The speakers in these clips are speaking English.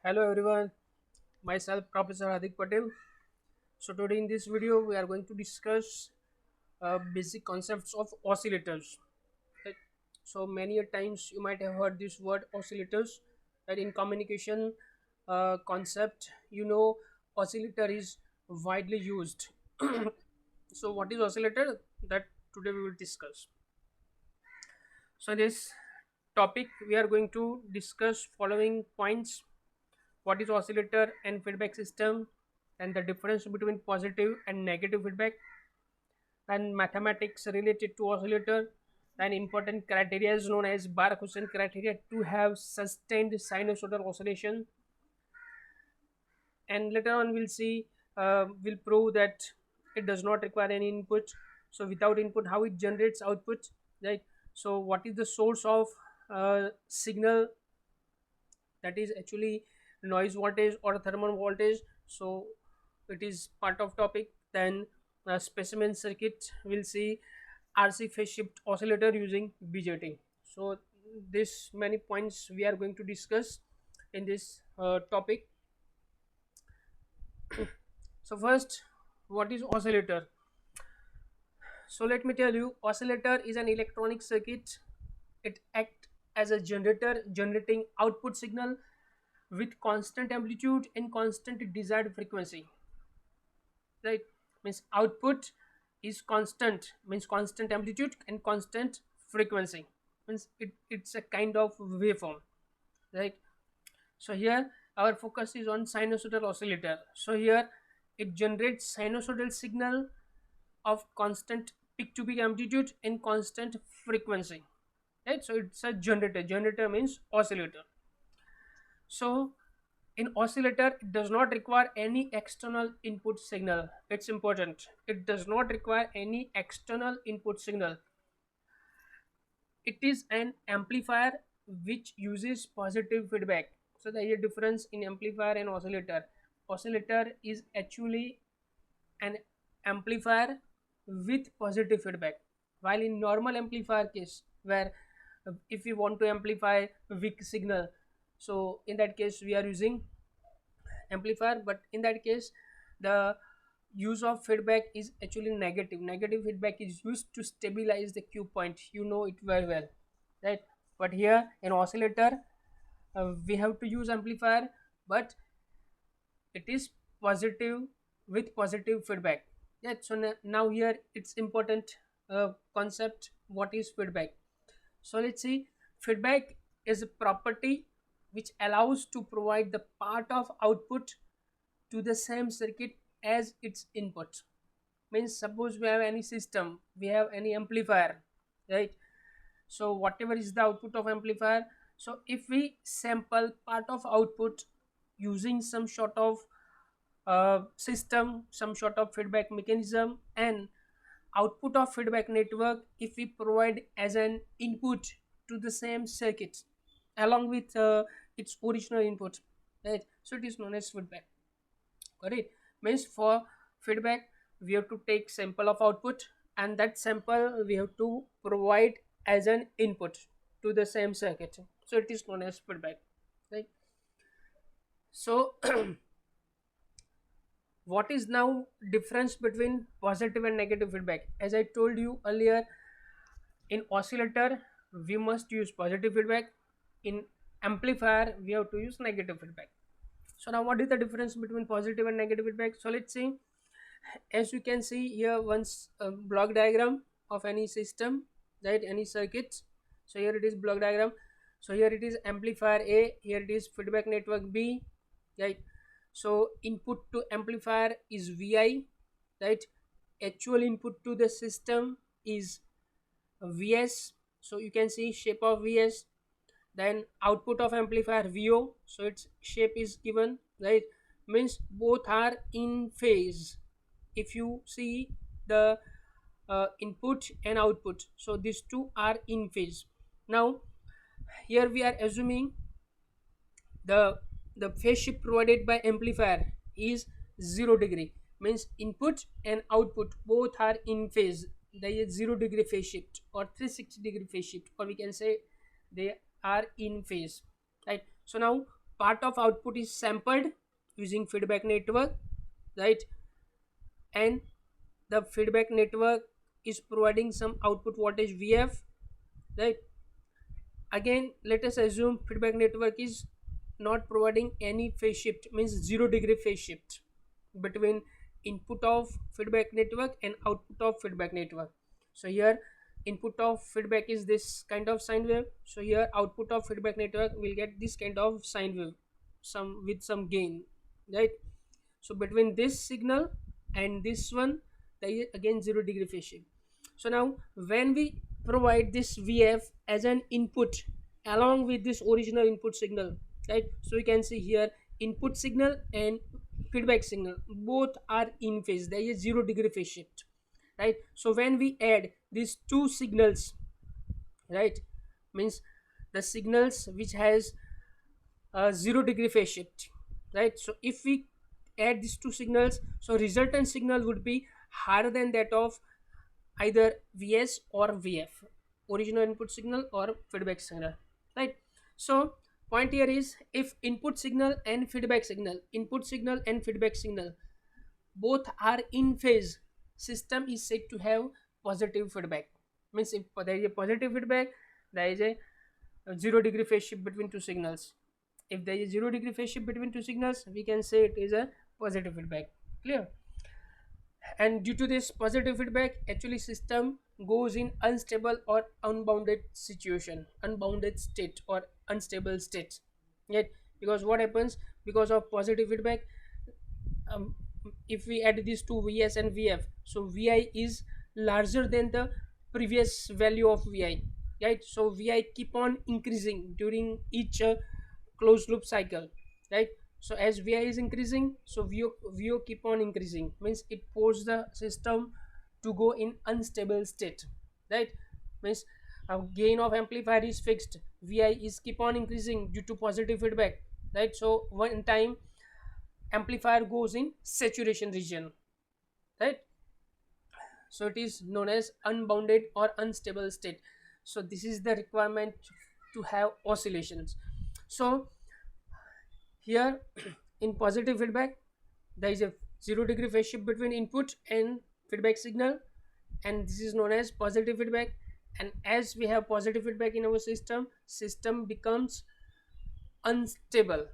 Hello everyone, myself Professor Hadik Patel. So today in this video we are going to discuss basic concepts of oscillators. Right? So many a times you might have heard this word oscillators. That in communication concept, oscillator is widely used. So what is oscillator? That today we will discuss. So this topic we are going to discuss following points: what is oscillator and feedback system, and the difference between positive and negative feedback, and mathematics related to oscillator, and important criteria is known as Bar-Hussein criteria to have sustained sinusoidal oscillation. And later on we'll see, we'll prove that it does not require any input. So without input, how it generates output, right? So what is the source of signal? That is actually noise voltage or thermal voltage. So it is part of topic. Then specimen circuit will see RC phase shift oscillator using BJT. So this many points we are going to discuss in this topic. So first, what is oscillator? So let me tell you, oscillator is an electronic circuit. It acts as a generator, generating output signal with constant amplitude and constant desired frequency. Right? Means output is constant, means constant amplitude and constant frequency. Means it's a kind of waveform. Right? So here our focus is on sinusoidal oscillator. So here it generates sinusoidal signal of constant peak to peak amplitude and constant frequency. Right? So it's a generator. Generator means oscillator. So in oscillator, it does not require any external input signal. It's important. It does not require any external input signal. It is an amplifier which uses positive feedback. So there is a difference in amplifier and oscillator. Oscillator is actually an amplifier with positive feedback, while in normal amplifier case, where if we want to amplify weak signal, so in that case we are using amplifier, but in that case the use of feedback is actually negative feedback is used to stabilize the cue point, it very well, right? But here in oscillator, we have to use amplifier, but it is positive with positive feedback. Yeah, so now here it's important concept, what is feedback. So let's see, feedback is a property which allows to provide the part of output to the same circuit as its input. Means suppose we have any system, we have any amplifier, right? So whatever is the output of amplifier, so if we sample part of output using some sort of system, some sort of feedback mechanism, and output of feedback network, if we provide as an input to the same circuit along with its original input, right? So it is known as feedback. Correct? Means for feedback we have to take sample of output, and that sample we have to provide as an input to the same circuit. So it is known as feedback, right? So what is now difference between positive and negative feedback? As I told you earlier, in oscillator we must use positive feedback, in amplifier we have to use negative feedback. So now what is the difference between positive and negative feedback? So let's see, as you can see here, once a block diagram of any system, right, any circuits. So here it is block diagram. So here it is amplifier A, here it is feedback network B, right? So input to amplifier is Vi, right? Actual input to the system is Vs. So you can see shape of Vs. Then output of amplifier Vo. So its shape is given, right? Means both are in phase. If you see the input and output, so these two are in phase. Now here we are assuming the phase shift provided by amplifier is 0 degree, means input and output both are in phase. There is 0 degree phase shift or 360 degree phase shift, or we can say they are in phase, right? So now part of output is sampled using feedback network, right? And the feedback network is providing some output voltage Vf, right? Again, let us assume feedback network is not providing any phase shift, means 0 degree phase shift between input of feedback network and output of feedback network. So here input of feedback is this kind of sine wave, so here output of feedback network will get this kind of sine wave, some with some gain, right? So between this signal and this one, there is again 0 degree phase shift. So now when we provide this Vf as an input along with this original input signal, right? So you can see here input signal and feedback signal both are in phase, there is 0 degree phase shift, right? So when we add these two signals, right, means the signals which has 0 degree phase shift, right? So if we add these two signals, so resultant signal would be higher than that of either Vs or Vf, original input signal or feedback signal, right? So point here is, if input signal and feedback signal, both are in phase, system is said to have positive feedback. Means if there is a positive feedback, there is a 0 degree phase shift between two signals. If there is 0 degree phase shift between two signals, we can say it is a positive feedback. Clear? And due to this positive feedback, actually system goes in unstable or unbounded situation, unbounded state or unstable state, right? Because what happens, because of positive feedback, um, if we add these two Vs and Vf, so Vi is larger than the previous value of Vi, right? So Vi keep on increasing during each closed loop cycle, right? So as Vi is increasing, so VO keep on increasing, means it forces the system to go in unstable state, right? Means gain of amplifier is fixed, Vi is keep on increasing due to positive feedback, right? So one time amplifier goes in saturation region, right? So it is known as unbounded or unstable state. So this is the requirement to have oscillations. So here in positive feedback, there is a 0 degree phase shift between input and feedback signal, and this is known as positive feedback. And as we have positive feedback in our system becomes unstable,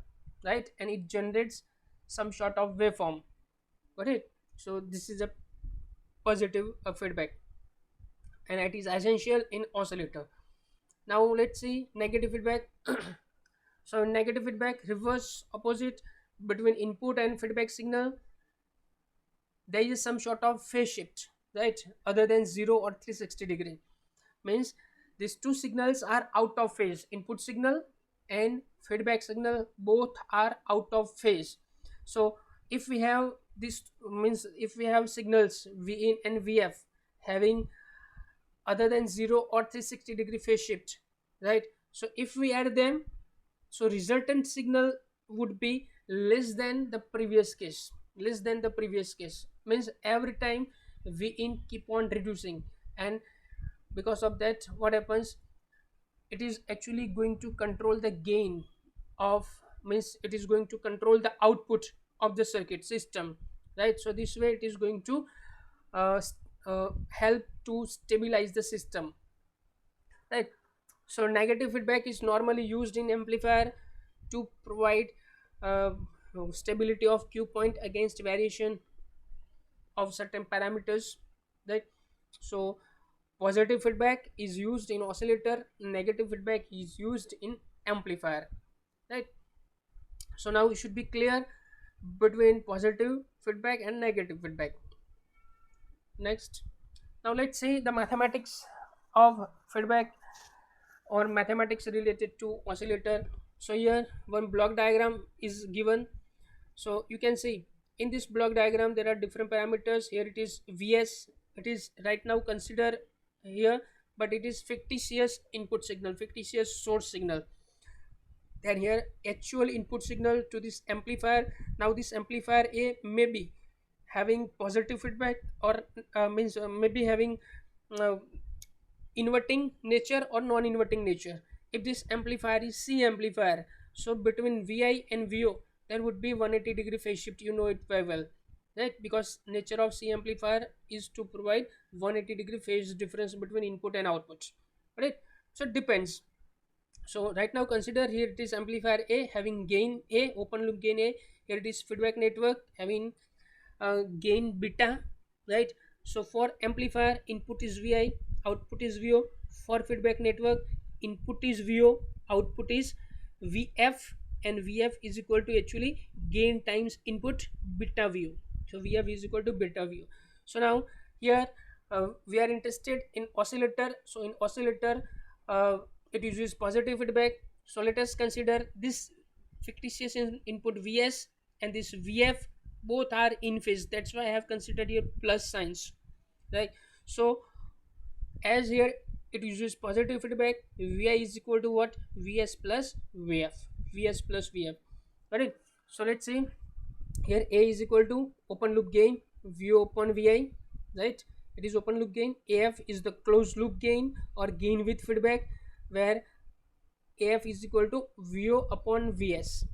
right? And it generates some sort of waveform. Got it? So this is a positive feedback, and it is essential in oscillator. Now let's see negative feedback. So negative feedback, reverse opposite between input and feedback signal, there is some sort of phase shift, right? Other than 0 or 360 degree, means these two signals are out of phase, input signal and feedback signal both are out of phase. So if we have this, means if we have signals Vin and Vf having other than 0 or 360 degree phase shift, right? So if we add them, so resultant signal would be less than the previous case, means every time Vin keep on reducing, and because of that what happens, it is actually going to control the gain of, means it is going to control the output of the circuit system, right? So this way it is going to help to stabilize the system, right? So negative feedback is normally used in amplifier to provide uh, stability of Q point against variation of certain parameters, right? So positive feedback is used in oscillator, negative feedback is used in amplifier, right? So now it should be clear between positive feedback and negative feedback. Next, now let's see the mathematics of feedback or mathematics related to oscillator. So here one block diagram is given. So you can see in this block diagram there are different parameters. Here it is Vs, it is right now consider here, but it is fictitious input signal, fictitious source signal. Then here actual input signal to this amplifier. Now this amplifier A may be having positive feedback or means maybe having uh, inverting nature or non-inverting nature. If this amplifier is C amplifier, So between Vi and Vo there would be 180 degree phase shift, you know it very well, right? Because nature of C amplifier is to provide 180 degree phase difference between input and output, right? So it depends. So right now consider here it is amplifier A having gain A, open loop gain A. Here it is feedback network having gain beta, right? So for amplifier input is Vi, output is Vo. For feedback network input is Vo, output is Vf, and Vf is equal to actually gain times input beta Vo. So Vf is equal to beta Vo. So now here we are interested in oscillator. So in oscillator uh, it uses positive feedback. So let us consider this fictitious input Vs and this Vf, both are in phase. That's why I have considered here plus signs, right? So as here it uses positive feedback, Vi is equal to what? Vs plus Vf, Vs plus Vf, right? So let's see here A is equal to open loop gain Vo upon Vi, right? It is open loop gain. Af is the closed loop gain or gain with feedback, where Af is equal to Vo upon Vs.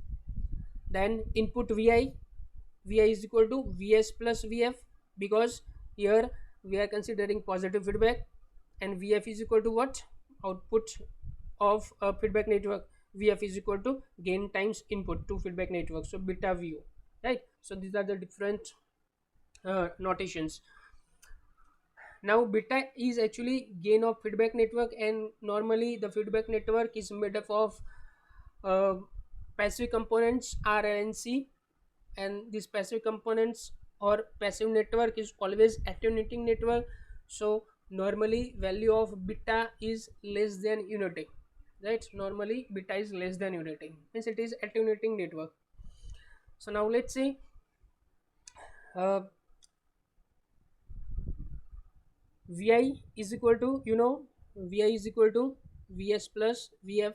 Then input Vi is equal to Vs plus Vf, because here we are considering positive feedback, and Vf is equal to what? Output of a feedback network. Vf is equal to gain times input to feedback network, so beta Vo, right? So these are the different notations. Now beta is actually gain of feedback network, and normally the feedback network is made up of uh, passive components R and C, and these passive components or passive network is always attenuating network. So normally value of beta is less than unity, right? Normally beta is less than unity, means it is attenuating network. So now let's see uh, Vi is equal to, Vi is equal to Vs plus Vf,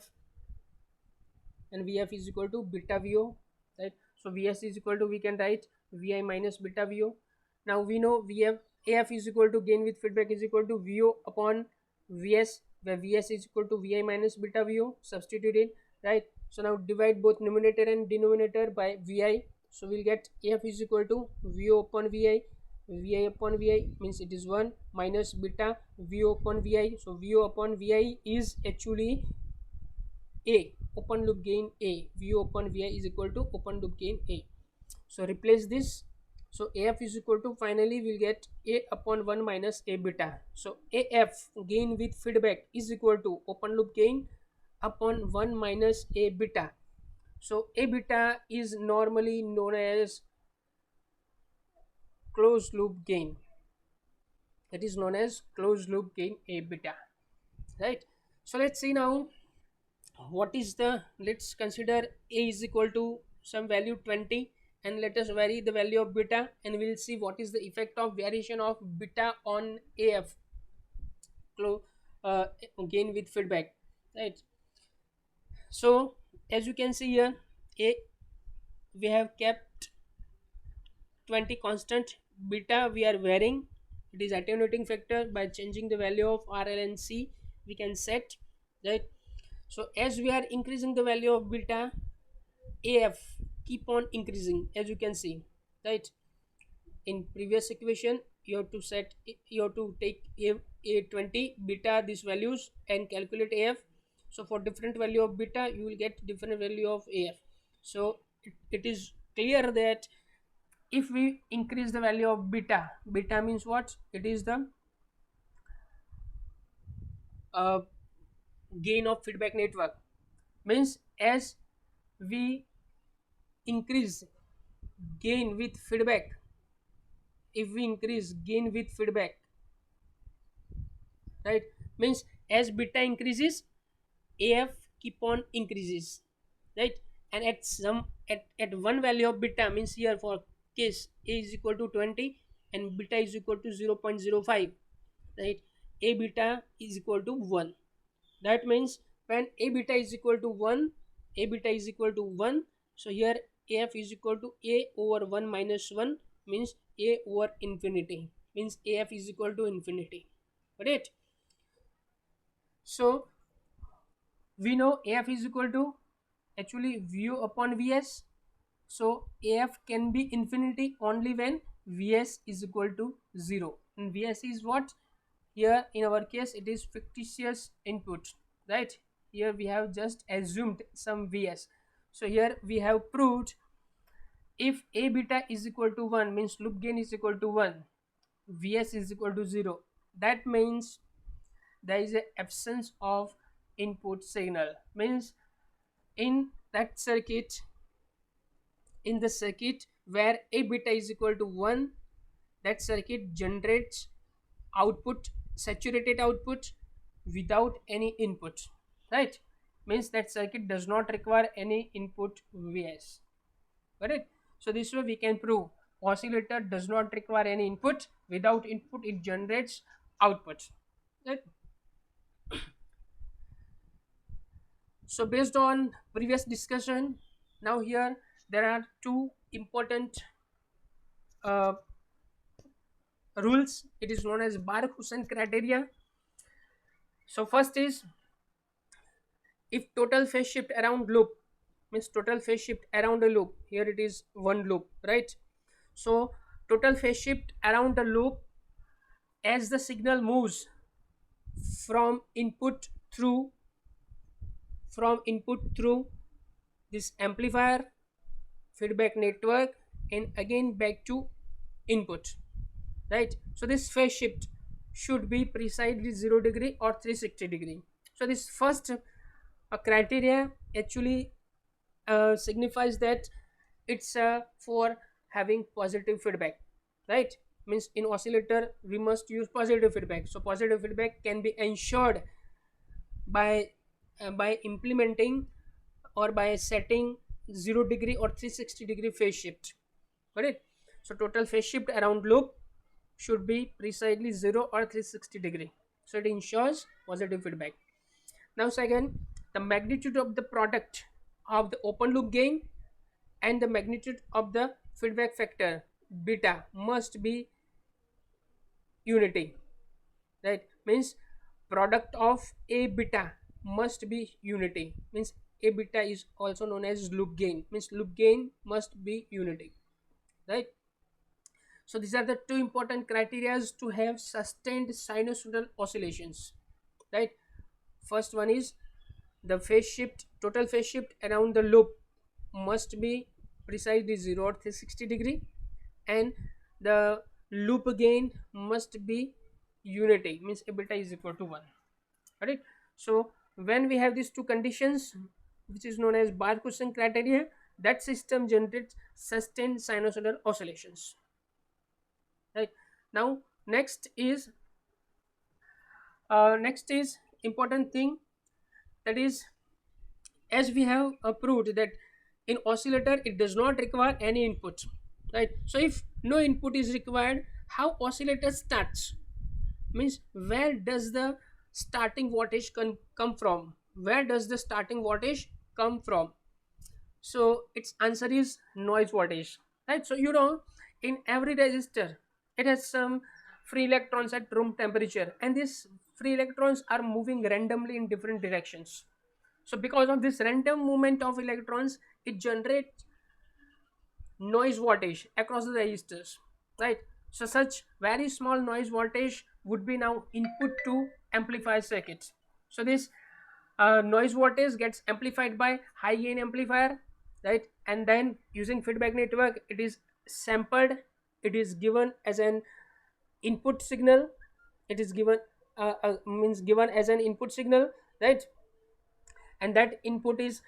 and Vf is equal to beta Vo, right? So Vs is equal to, we can write Vi minus beta Vo. Now we know Vf, Af is equal to gain with feedback is equal to Vo upon Vs, where Vs is equal to Vi minus beta Vo, substitute it, right? So now divide both numerator and denominator by Vi. So we'll get Af is equal to Vo upon Vi. Vi upon Vi means it is 1 minus beta Vo upon Vi. So Vo upon Vi is actually A, open loop gain A. Vo upon Vi is equal to open loop gain A. So replace this. So Af is equal to, finally we'll get A upon 1 minus A beta. So Af gain with feedback is equal to open loop gain upon 1 minus A beta. So A beta is normally known as closed loop gain. That is known as closed loop gain A beta, right? So let's see now what is the, let's consider A is equal to some value 20, and let us vary the value of beta, and we'll see what is the effect of variation of beta on Af, clo- uh, gain with feedback, right? So as you can see here, A, we have kept 20 constant, beta we are varying, it is attenuating factor. By changing the value of RL and C we can set, right? So as we are increasing the value of beta, Af keep on increasing, as you can see, right? In previous equation you have to set, you have to take a20 beta these values and calculate Af. So for different value of beta you will get different value of Af. So it is clear that if we increase the value of beta, beta means what? It is the uh, gain of feedback network, means as we increase gain with feedback, if we increase gain with feedback, right, means as beta increases Af keep on increases, right? And at some, at one value of beta, means here for case A is equal to 20 and beta is equal to 0.05, right? A beta is equal to 1. That means when A beta is equal to 1, A beta is equal to 1, so here Af is equal to A over 1 minus 1, means A over infinity, means Af is equal to infinity, right? So we know Af is equal to actually VO upon Vs. So AF can be infinity only when Vs is equal to 0. And Vs is what? Here in our case it is fictitious input, right? Here we have just assumed some Vs. So here we have proved if A beta is equal to 1 means loop gain is equal to 1, Vs is equal to 0. That means there is a absence of input signal, means in that circuit, in the circuit where A beta is equal to 1, that circuit generates output, saturated output without any input, right? Means that circuit does not require any input Vs, correct? So this way we can prove oscillator does not require any input. Without input it generates output, right? So based on previous discussion, now here there are two important uh, rules. It is known as Bark-Hussein criteria. So first is, if total phase shift around loop, means total phase shift around a loop, here it is one loop, right? So total phase shift around the loop as the signal moves from input through this amplifier feedback network and again back to input, right? So this phase shift should be precisely 0 degree or 360 degree. So this first criteria actually signifies that it's for having positive feedback, right? Means in oscillator we must use positive feedback. So positive feedback can be ensured by implementing or by setting 0 degree or 360 degree phase shift, correct? So total phase shift around loop should be precisely 0 or 360 degree, so it ensures positive feedback. Now second, the magnitude of the product of the open loop gain and the magnitude of the feedback factor beta must be unity, right? Means product of A beta must be unity, means A beta is also known as loop gain, means loop gain must be unity, right? So these are the two important criteria to have sustained sinusoidal oscillations, right? First one is the phase shift, total phase shift around the loop must be precisely 0 or 360 degree, and the loop gain must be unity, means A beta is equal to 1, right? So when we have these two conditions, which is known as Bark-Hussein criteria, that system generates sustained sinusoidal oscillations, right? Now next is important thing, that is, as we have proved that in oscillator it does not require any input, right? So if no input is required, how oscillator starts, means where does the starting voltage come from, where does the starting voltage come from? So its answer is noise voltage, right? So in every resistor it has some free electrons at room temperature, and these free electrons are moving randomly in different directions. So because of this random movement of electrons, it generates noise voltage across the resistors, right? So such very small noise voltage would be now input to amplifier circuits. So this noise voltage gets amplified by high gain amplifier, right? And then using feedback network it is sampled, it is given as an input signal, it is given means given as an input signal, right? And that input is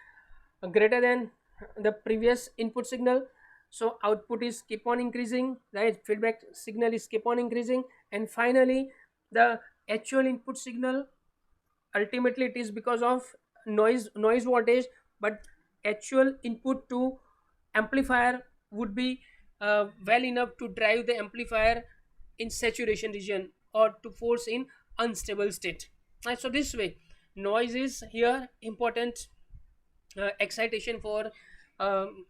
greater than the previous input signal, so output is keep on increasing, right? Feedback signal is keep on increasing, and finally the actual input signal, ultimately it is because of noise voltage, but actual input to amplifier would be well enough to drive the amplifier in saturation region or to force in unstable state, right? So this way noise is here important excitation for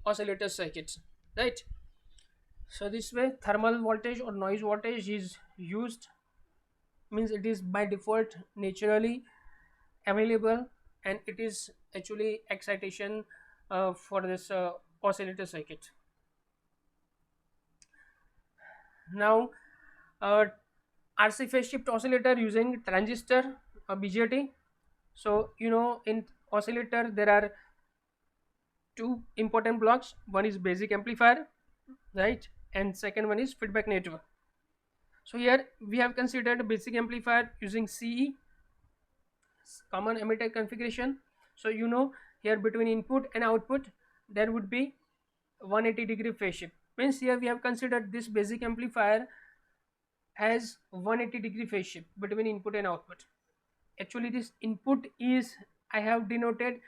oscillator circuits, right? So this way thermal voltage or noise voltage is used, means it is by default naturally available, and it is actually excitation for this oscillator circuit. Now, RC phase shift oscillator using transistor BJT. So in oscillator there are two important blocks. One is basic amplifier, right, and second one is feedback network. So here we have considered basic amplifier using CE, common emitter configuration. So here between input and output there would be 180-degree phase shift. Means here we have considered this basic amplifier has 180-degree phase shift between input and output. Actually this input is, I have denoted,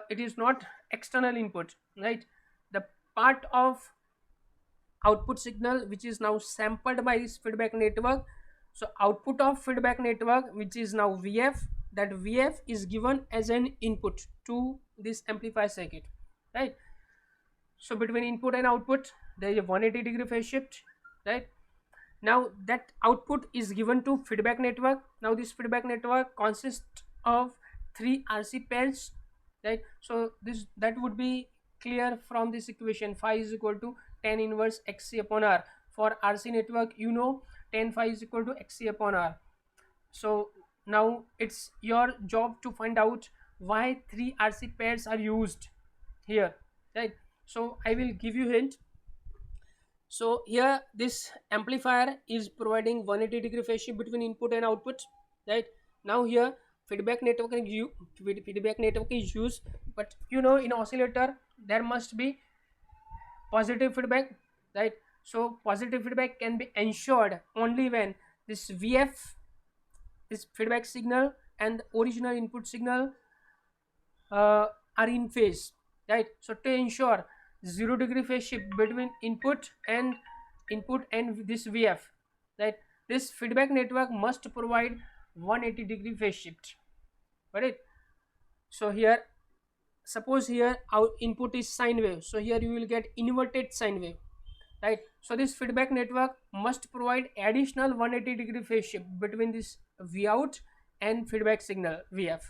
it is not external input, right? The part of output signal which is now sampled by this feedback network. So output of feedback network, which is now VF, that VF is given as an input to this amplifier circuit, right? So between input and output there is a 180-degree phase shift, right? Now that output is given to feedback network. Now this feedback network consists of 3 RC pairs, right? So that would be clear from this equation. Phi is equal to tan inverse XC upon R. For RC network, tan phi is equal to XC upon R. So now it's your job to find out why 3 RC pairs are used here, right? So I will give you hint. So here this amplifier is providing 180-degree phase shift between input and output, right? Now here feedback network is used, but in oscillator there must be positive feedback, right? So positive feedback can be ensured only when this VF, this feedback signal, and the original input signal are in phase, right? So to ensure 0-degree phase shift between input and this VF, right, this feedback network must provide 180-degree phase shift, right? So here, suppose here our input is sine wave, so here you will get inverted sine wave, right? So this feedback network must provide additional 180-degree phase shift between this Vout and feedback signal VF,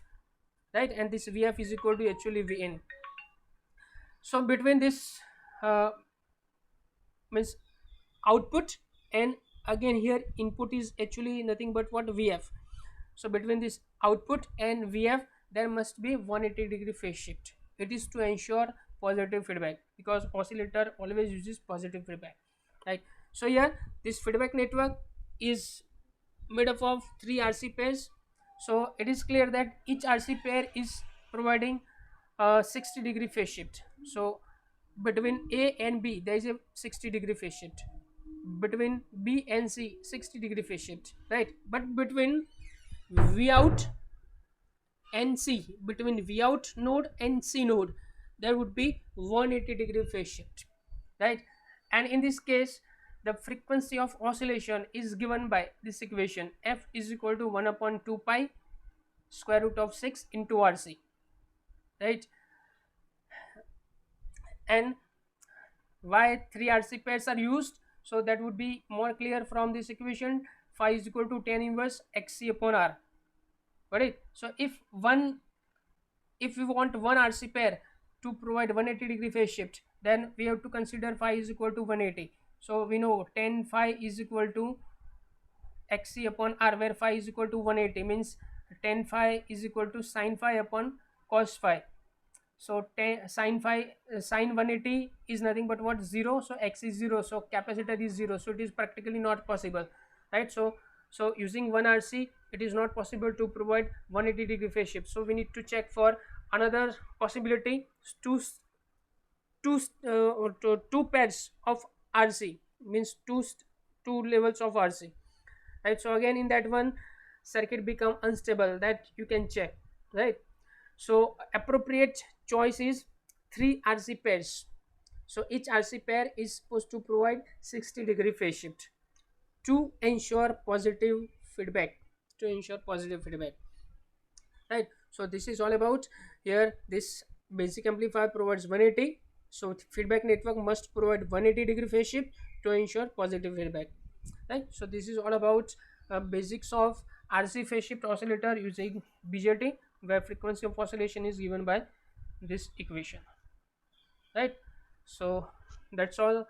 right? And this VF is equal to actually Vin. So between this means output, and again here input is actually nothing but what, VF. So between this output and VF there must be 180-degree phase shift. It is to ensure positive feedback, because oscillator always uses positive feedback, right? So here this feedback network is made up of 3 RC pairs. So it is clear that each RC pair is providing 60-degree phase shift. So between A and B there is a 60-degree phase shift, between B and C 60-degree phase shift, right? But between Vout and C, between Vout node and C node, there would be 180-degree phase shift, right? And in this case the frequency of oscillation is given by this equation. F is equal to 1 upon 2 pi square root of 6 into RC, right? And why 3 RC pairs are used? So that would be more clear from this equation. Phi is equal to tan inverse XC upon R, right? So if we want one RC pair to provide 180-degree phase shift, then we have to consider phi is equal to 180. So we know tan phi is equal to XC upon R, where phi is equal to 180, means tan phi is equal to sin phi upon cos phi. So sin 180 is nothing but what, 0. So X is 0, so capacitor is 0, so it is practically not possible, right? So using 1 RC it is not possible to provide 180-degree phase shift. So we need to check for another possibility. Two pairs of RC, means two levels of RC, right? So again in that one circuit become unstable, that you can check, right? So appropriate choice is 3 RC pairs. So each RC pair is supposed to provide 60-degree phase shift to ensure positive feedback, right? So this is all about here. This basic amplifier provides 180, so feedback network must provide 180-degree phase shift to ensure positive feedback, right? So this is all about basics of RC phase shift oscillator using BJT, where frequency of oscillation is given by this equation, right? So that's all.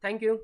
Thank you.